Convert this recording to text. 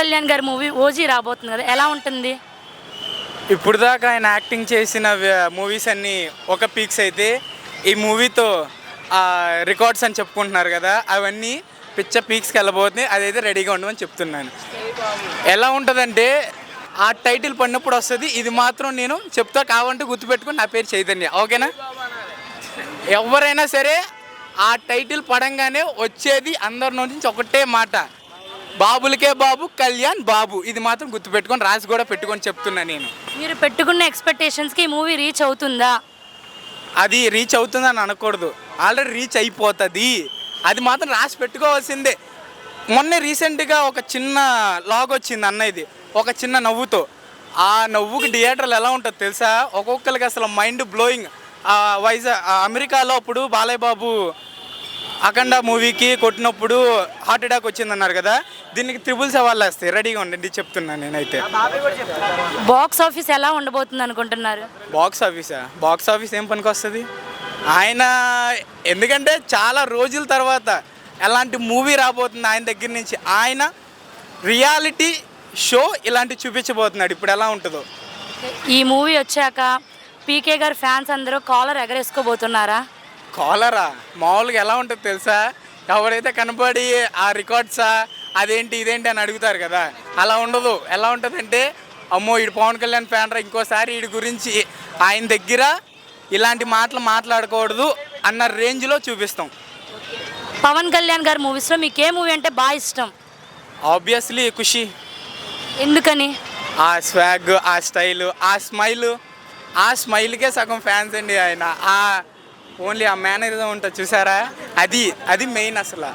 కళ్యాణ్ గారి movie OG రాబోతుంది కదా, ఎలా ఉంటుంది? ఇప్పుడు దాకా ఆయన యాక్టింగ్ చేసిన మూవీస్ అన్నీ ఒక పీక్స్ అయితే ఈ మూవీతో రికార్డ్స్ అని చెప్పుకుంటున్నారు కదా, అవన్నీ పిచ్చ పీక్స్కి వెళ్ళబోతుంది. అదైతే రెడీగా ఉండమని చెప్తున్నాను. ఎలా ఉంటుందంటే ఆ టైటిల్ పడినప్పుడు వస్తుంది. ఇది మాత్రం నేను చెప్తా, కావాలంటే గుర్తుపెట్టుకుని నా పేరు చైతన్య, ఓకేనా? ఎవరైనా సరే ఆ టైటిల్ పడంగానే వచ్చేది అందరి నుంచి ఒకటే మాట, బాబులకే బాబు, కళ్యాణ్ బాబు. ఇది మాత్రం గుర్తుపెట్టుకొని రాసి కూడా పెట్టుకొని చెప్తున్నా నేను. మీరు పెట్టుకున్న ఎక్స్పెక్టేషన్స్కి ఈ మూవీ రీచ్ అవుతుందా? అది రీచ్ అవుతుందని అనకూడదు, ఆల్రెడీ రీచ్ అయిపోతుంది. అది మాత్రం రాసి పెట్టుకోవాల్సిందే. మొన్నే రీసెంట్గా ఒక చిన్న లాగ్ వచ్చింది అన్నది, ఒక చిన్న నవ్వుతో. ఆ నవ్వుకి థియేటర్లు ఎలా ఉంటుందో తెలుసా? ఒక్కొక్కరికి అసలు మైండ్ బ్లోయింగ్. అమెరికాలో అప్పుడు బాలయ్య బాబు అఖండ మూవీకి కొట్టినప్పుడు హార్ట్ అటాక్ వచ్చిందన్నారు కదా, దీనికి త్రిబుల్స్ వాళ్ళు వస్తాయి. రెడీగా ఉండండి చెప్తున్నాను నేనైతే. బాక్స్ ఆఫీస్ ఎలా ఉండబోతుంది అనుకుంటున్నారు? బాక్స్ ఆఫీస్ ఏం పనికి వస్తుంది ఆయన? ఎందుకంటే చాలా రోజుల తర్వాత ఎలాంటి మూవీ రాబోతుంది ఆయన దగ్గర నుంచి. ఆయన రియాలిటీ షో ఇలాంటివి చూపించబోతున్నాడు. ఇప్పుడు ఎలా ఉంటుందో. ఈ మూవీ వచ్చాక పీకే గారి ఫ్యాన్స్ అందరూ కాలర్ ఎగరేసుకోబోతున్నారా? కాలరా మామూలుగా ఎలా ఉంటుంది తెలుసా? ఎవరైతే కనపడి ఆ రికార్డ్సా అదేంటి ఇదేంటి అని అడుగుతారు కదా, అలా ఉండదు. ఎలా ఉంటుందంటే, అమ్మో ఈడు పవన్ కళ్యాణ్ ఫ్యాన్ రా, ఇంకోసారి వీడి గురించి ఆయన దగ్గర ఇలాంటి మాటలు మాట్లాడకూడదు అన్న రేంజ్లో చూపిస్తాం. పవన్ కళ్యాణ్ గారి మూవీస్లో మీకు ఏ మూవీ అంటే బాగా ఇష్టం? ఆబ్వియస్లీ ఖుషి. ఎందుకని? ఆ స్వాగ్, ఆ స్టైలు, ఆ స్మైలు, ఆ స్మైల్కే సగం ఫ్యాన్స్ అండి ఆయన. ఓన్లీ ఆ మేనరిజం ఉంటుంది చూసారా, అది మెయిన్ అసలు.